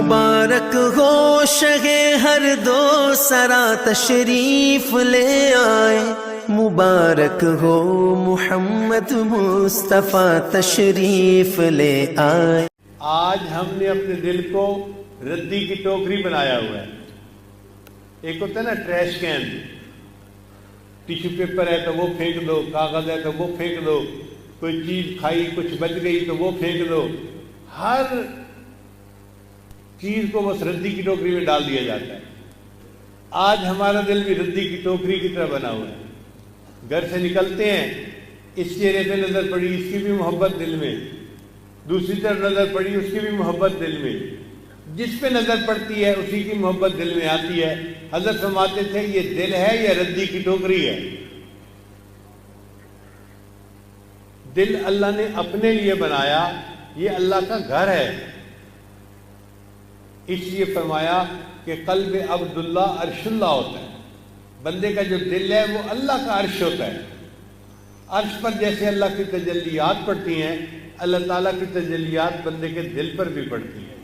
مبارک ہو شہ ہر دو سرا تشریف لے آئے، مبارک ہو محمد مصطفیٰ تشریف لے آئے۔ آج ہم نے اپنے دل کو ردی کی ٹوکری بنایا ہوا ہے۔ ایک ہوتا ہے نا ٹریش کین، ٹیشو پیپر ہے تو وہ پھینک دو، کاغذ ہے تو وہ پھینک دو، کوئی چیز کھائی کچھ بچ گئی تو وہ پھینک دو، ہر چیز کو بس ردی کی ٹوکری میں ڈال دیا جاتا ہے۔ آج ہمارا دل بھی ردی کی ٹوکری کی طرح بنا ہوا ہے۔ گھر سے نکلتے ہیں، اس چہرے پہ نظر پڑی، اس کی بھی محبت دل میں، دوسری طرف نظر پڑی، اس کی بھی محبت دل میں، جس پہ نظر پڑتی ہے اسی کی محبت دل میں آتی ہے۔ حضرت فرماتے تھے یہ دل ہے یا ردی کی ٹوکری ہے؟ دل اللہ نے اپنے لیے بنایا، یہ اللہ کا گھر ہے، اس لیے فرمایا کہ قلب عبداللہ عرش اللہ ہوتا ہے۔ بندے کا جو دل ہے وہ اللہ کا عرش ہوتا ہے۔ عرش پر جیسے اللہ کی تجلیات پڑتی ہیں، اللہ تعالیٰ کی تجلیات بندے کے دل پر بھی پڑتی ہیں۔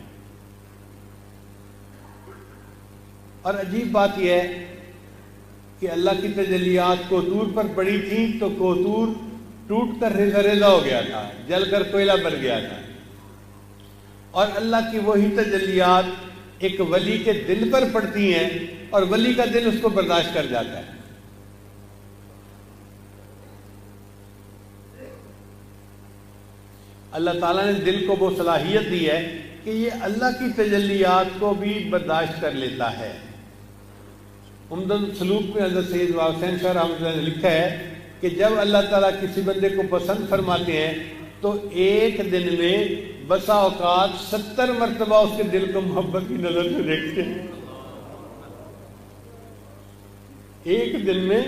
اور عجیب بات یہ ہے کہ اللہ کی تجلیات کوتور پر پڑی تھیں تو کوتور ٹوٹ کر ریزہ ریزہ ہو گیا تھا، جل کر کوئلہ بن گیا تھا، اور اللہ کی وہی تجلیات ایک ولی کے دل پر پڑتی ہیں اور ولی کا دل اس کو برداشت کر جاتا ہے۔ اللہ تعالیٰ نے دل کو وہ صلاحیت دی ہے کہ یہ اللہ کی تجلیات کو بھی برداشت کر لیتا ہے۔ عمدۃ السلوک میں حضرت سید حسین شاہ رحمۃ اللہ نے لکھا ہے کہ جب اللہ تعالیٰ کسی بندے کو پسند فرماتے ہیں تو ایک دن میں بسا اوقات 70 مرتبہ اس کے دل کو محبت کی نظر سے دیکھتے ہیں۔ ایک دن میں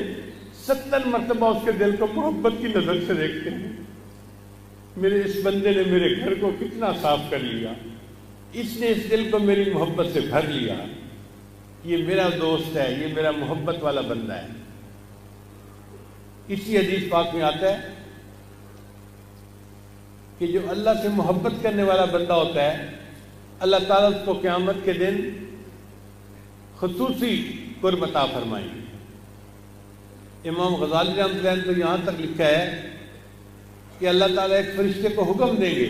70 مرتبہ اس کے دل کو محبت کی نظر سے دیکھتے ہیں۔ میرے اس بندے نے میرے گھر کو کتنا صاف کر لیا، اس نے اس دل کو میری محبت سے بھر لیا، یہ میرا دوست ہے، یہ میرا محبت والا بندہ ہے۔ اسی حدیث پاک میں آتا ہے کہ جو اللہ سے محبت کرنے والا بندہ ہوتا ہے، اللہ تعالیٰ اس کو قیامت کے دن خصوصی قرب عطا فرمائیں گے۔ امام غزالی رحمۃ اللہ نے تو یہاں تک لکھا ہے کہ اللہ تعالیٰ ایک فرشتے کو حکم دیں گے،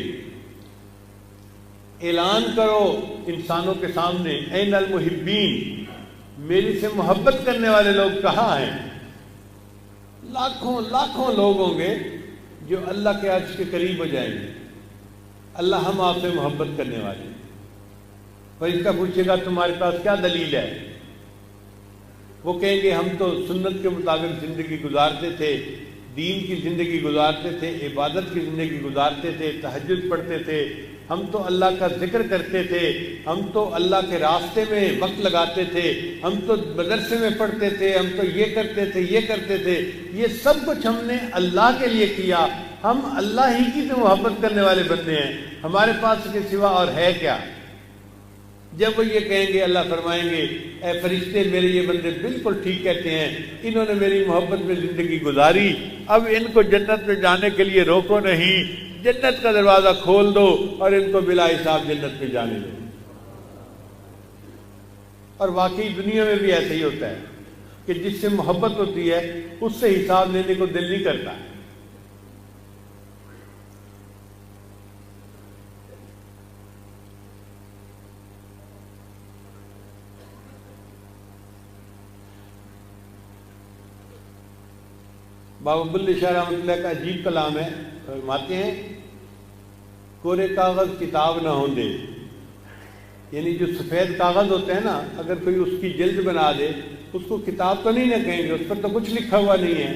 اعلان کرو انسانوں کے سامنے، این المحبین، میری سے محبت کرنے والے لوگ کہاں ہیں؟ لاکھوں لاکھوں لوگ ہوں گے جو اللہ کے عرش کے قریب ہو جائیں گے۔ اللہ ہم آپ سے محبت کرنے والے ہیں۔ فرشتہ پوچھے گا تمہارے پاس کیا دلیل ہے؟ وہ کہیں گے ہم تو سنت کے مطابق زندگی گزارتے تھے، دین کی زندگی گزارتے تھے، عبادت کی زندگی گزارتے تھے، تہجد پڑھتے تھے، ہم تو اللہ کا ذکر کرتے تھے، ہم تو اللہ کے راستے میں وقت لگاتے تھے، ہم تو مدرسے میں پڑھتے تھے، ہم تو یہ کرتے تھے، یہ کرتے تھے، یہ سب کچھ ہم نے اللہ کے لیے کیا، ہم اللہ ہی کی تو محبت کرنے والے بندے ہیں، ہمارے پاس اس کے سوا اور ہے کیا؟ جب وہ یہ کہیں گے، اللہ فرمائیں گے اے فرشتے میرے یہ بندے بالکل ٹھیک کہتے ہیں، انہوں نے میری محبت میں زندگی گزاری، اب ان کو جنت میں جانے کے لیے روکو نہیں، جنت کا دروازہ کھول دو اور ان کو بلا حساب جنت میں جانے دو۔ اور واقعی دنیا میں بھی ایسا ہی ہوتا ہے کہ جس سے محبت ہوتی ہے اس سے حساب لینے کو دل نہیں کرتا۔ بابا بلے شاہ رحمۃ اللہ کا عجیب کلام ہے، فرماتے ہیں کورے کاغذ کتاب نہ ہوں دے، یعنی جو سفید کاغذ ہوتے ہیں نا، اگر کوئی اس کی جلد بنا دے اس کو کتاب تو نہیں نہ کہیں گے، اس پر تو کچھ لکھا ہوا نہیں ہے۔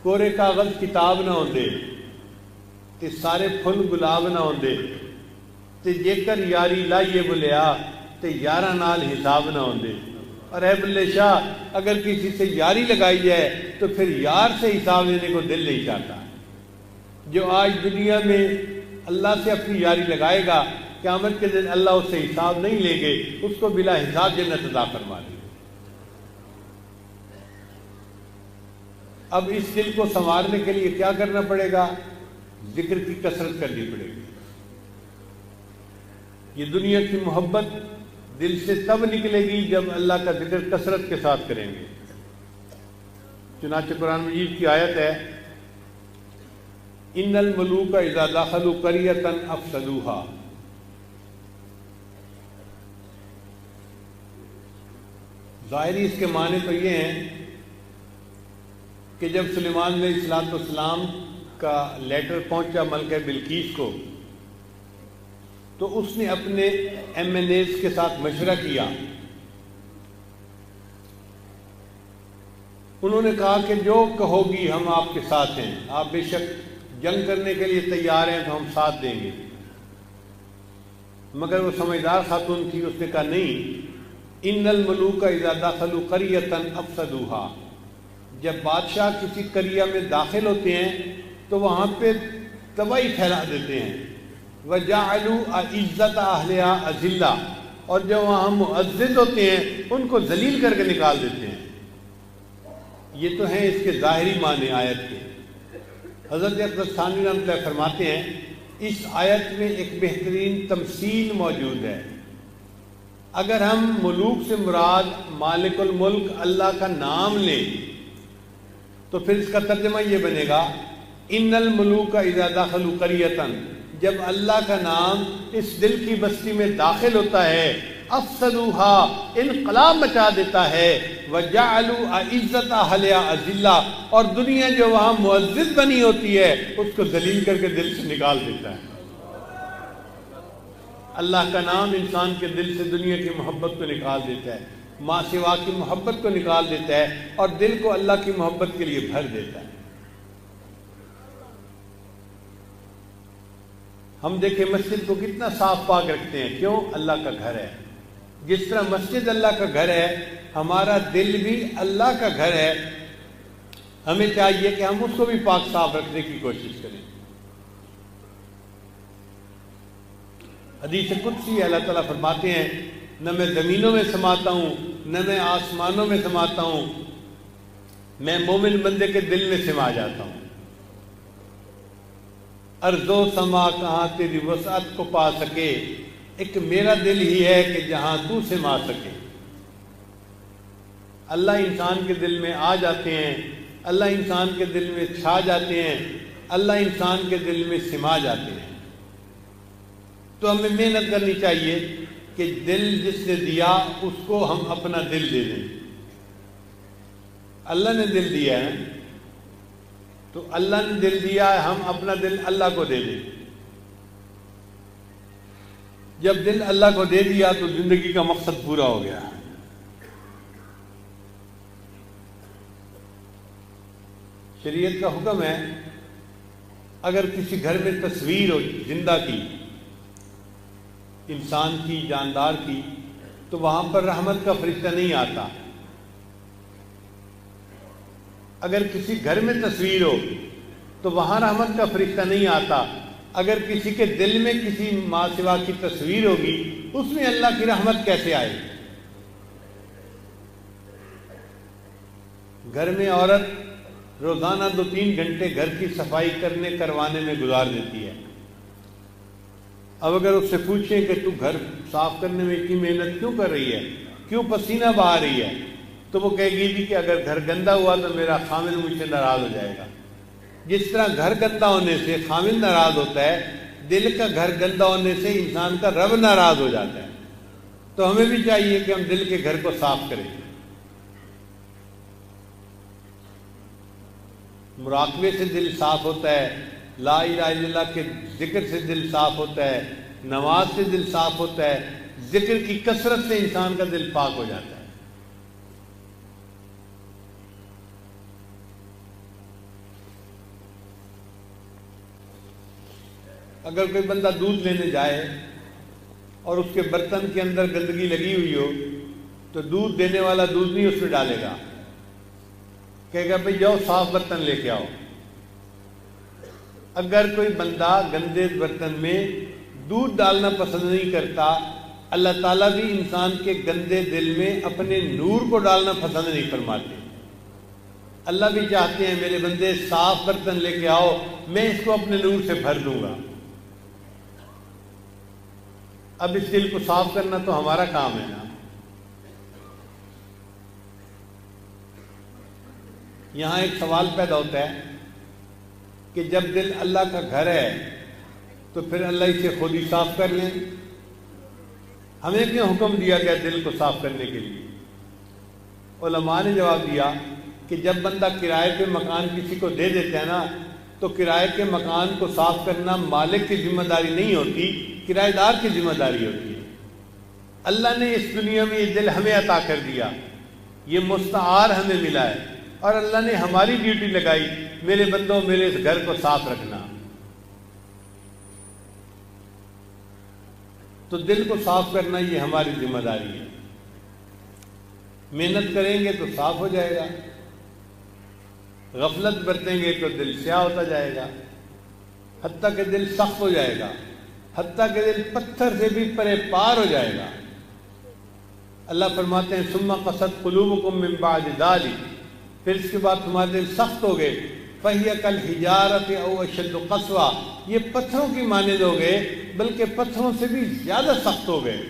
کورے کاغذ کتاب نہ ہوں دے تے سارے پھل گلاب نہ ہوں دے تے جے کر یاری لائیے بلیا تے یارہ نال حساب نہ ہوں دے۔ اور اے بلے شاہ اگر کسی سے یاری لگائی جائے تو پھر یار سے حساب لینے کو دل نہیں چاہتا۔ جو آج دنیا میں اللہ سے اپنی یاری لگائے گا، قیامت کے دن اللہ اس سے حساب نہیں لیں گے، اس کو بلا حساب جنت عطا فرما دیں گے۔ اب اس دل کو سنوارنے کے لیے کیا کرنا پڑے گا؟ ذکر کی کثرت کرنی پڑے گی۔ یہ دنیا کی محبت دل سے تب نکلے گی جب اللہ کا ذکر کثرت کے ساتھ کریں گے۔ چنانچہ قرآن مجید کی آیت ہے، ان الملوک اذا دخلوا قریۃ افسدوها۔ ظاہری اس کے معنی تو یہ ہیں کہ جب سلیمان علیہ السلام کا لیٹر پہنچا ملکہ بلقیس کو تو اس نے اپنے ایم این ایز کے ساتھ مشورہ کیا۔ انہوں نے کہا کہ جو کہو گی ہم آپ کے ساتھ ہیں، آپ بے شک جنگ کرنے کے لیے تیار ہیں تو ہم ساتھ دیں گے۔ مگر وہ سمجھدار خاتون تھی، اس نے کہا نہیں، ان الملوک اذا دخلوا قریۃ افسدوها۔ جب بادشاہ کسی قریہ میں داخل ہوتے ہیں تو وہاں پہ تباہی پھیلا دیتے ہیں۔ وَجَعَلُوا أَعِزَّةَ أَهْلِهَا أَذِلَّةً، اور جب وہاں معزز ہوتے ہیں ان کو ذلیل کر کے نکال دیتے ہیں۔ یہ تو ہیں اس کے ظاہری معنی آیت کے۔ حضرت اقدس ثانوی رحمۃ اللہ فرماتے ہیں اس آیت میں ایک بہترین تمثیل موجود ہے۔ اگر ہم ملوک سے مراد مالک الملک اللہ کا نام لیں تو پھر اس کا ترجمہ یہ بنے گا، ان الملوک اذا دخلوا قریۃ، جب اللہ کا نام اس دل کی بستی میں داخل ہوتا ہے، افسدوها، انقلاب مچا دیتا ہے، وجعلوا اعزۃ اہلها اذلہ، اور دنیا جو وہاں معزز بنی ہوتی ہے اس کو ذلیل کر کے دل سے نکال دیتا ہے۔ اللہ کا نام انسان کے دل سے دنیا کی محبت کو نکال دیتا ہے، ماں سوا کی محبت کو نکال دیتا ہے، اور دل کو اللہ کی محبت کے لیے بھر دیتا ہے۔ ہم دیکھیں مسجد کو کتنا صاف پاک رکھتے ہیں، کیوں؟ اللہ کا گھر ہے۔ جس طرح مسجد اللہ کا گھر ہے، ہمارا دل بھی اللہ کا گھر ہے۔ ہمیں چاہیے کہ ہم اس کو بھی پاک صاف رکھنے کی کوشش کریں۔ حدیث قدسی ہے، اللہ تعالیٰ فرماتے ہیں، نہ میں زمینوں میں سماتا ہوں نہ میں آسمانوں میں سماتا ہوں، میں مومن بندے کے دل میں سما جاتا ہوں۔ ارض و سما کہاں تیری وسعت کو پا سکے، ایک میرا دل ہی ہے کہ جہاں تو سما سکے۔ اللہ انسان کے دل میں آ جاتے ہیں، اللہ انسان کے دل میں چھا جاتے ہیں، اللہ انسان کے دل میں سما جاتے ہیں۔ تو ہمیں محنت کرنی چاہیے کہ دل جس نے دیا اس کو ہم اپنا دل دے دیں۔ اللہ نے دل دیا ہے تو اللہ نے دل دیا ہے، ہم اپنا دل اللہ کو دے دیں۔ جب دل اللہ کو دے دیا تو زندگی کا مقصد پورا ہو گیا۔ شریعت کا حکم ہے، اگر کسی گھر میں تصویر ہو زندہ کی، انسان کی، جاندار کی، تو وہاں پر رحمت کا فرشتہ نہیں آتا۔ اگر کسی گھر میں تصویر ہو تو وہاں رحمت کا فرشتہ نہیں آتا۔ اگر کسی کے دل میں کسی ماں سوا کی تصویر ہوگی، اس میں اللہ کی رحمت کیسے آئے؟ گھر میں عورت روزانہ 2-3 گھنٹے گھر کی صفائی کروانے میں گزار دیتی ہے۔ اب اگر اس سے پوچھیں کہ تو گھر صاف کرنے میں اتنی محنت کیوں کر رہی ہے، کیوں پسینہ بہا رہی ہے، تو وہ کہے گی جی کہ اگر گھر گندا ہوا تو میرا خامن مجھ سے ناراض ہو جائے گا۔ جس طرح گھر گندا ہونے سے خامن ناراض ہوتا ہے، دل کا گھر گندا ہونے سے انسان کا رب ناراض ہو جاتا ہے۔ تو ہمیں بھی چاہیے کہ ہم دل کے گھر کو صاف کریں۔ مراقبے سے دل صاف ہوتا ہے، لا الہ الا اللہ کے ذکر سے دل صاف ہوتا ہے، نماز سے دل صاف ہوتا ہے، ذکر کی کثرت سے انسان کا دل پاک ہو جاتا ہے۔ اگر کوئی بندہ دودھ لینے جائے اور اس کے برتن کے اندر گندگی لگی ہوئی ہو تو دودھ دینے والا دودھ نہیں اس میں ڈالے گا، کہے گا بھئی جاؤ صاف برتن لے کے آؤ۔ اگر کوئی بندہ گندے برتن میں دودھ ڈالنا پسند نہیں کرتا، اللہ تعالیٰ بھی انسان کے گندے دل میں اپنے نور کو ڈالنا پسند نہیں فرماتے۔ اللہ بھی چاہتے ہیں میرے بندے صاف برتن لے کے آؤ، میں اس کو اپنے نور سے بھر دوں گا۔ اب اس دل کو صاف کرنا تو ہمارا کام ہے نا. یہاں ایک سوال پیدا ہوتا ہے کہ جب دل اللہ کا گھر ہے تو پھر اللہ اسے خود ہی صاف کر لیں. ہمیں کیوں حکم دیا گیا دل کو صاف کرنے کے لیے؟ علماء نے جواب دیا کہ جب بندہ کرائے پہ مکان کسی کو دے دیتا ہے نا تو کرائے کے مکان کو صاف کرنا مالک کی ذمہ داری نہیں ہوتی، کرایہ دار کی ذمہ داری ہوتی ہے. اللہ نے اس دنیا میں یہ دل ہمیں عطا کر دیا، یہ مستعار ہمیں ملا ہے، اور اللہ نے ہماری ڈیوٹی لگائی میرے بندوں میرے اس گھر کو صاف رکھنا. تو دل کو صاف کرنا یہ ہماری ذمہ داری ہے. محنت کریں گے تو صاف ہو جائے گا، غفلت برتیں گے تو دل سیاہ ہوتا جائے گا، حتیٰ کہ دل سخت ہو جائے گا، حتیٰ کہ دل پتھر سے بھی پرے پار ہو جائے گا. اللہ فرماتے ہیں ثم قست قلوبکم من بعد ذلک، پھر اس کے بعد تمہارے دل سخت ہو گئے، فَهِيَ كَالْحِجَارَةِ أَوْ أَشَدُّ قَسْوَةً، یہ پتھروں کی مانند ہو گئے بلکہ پتھروں سے بھی زیادہ سخت ہو گئے.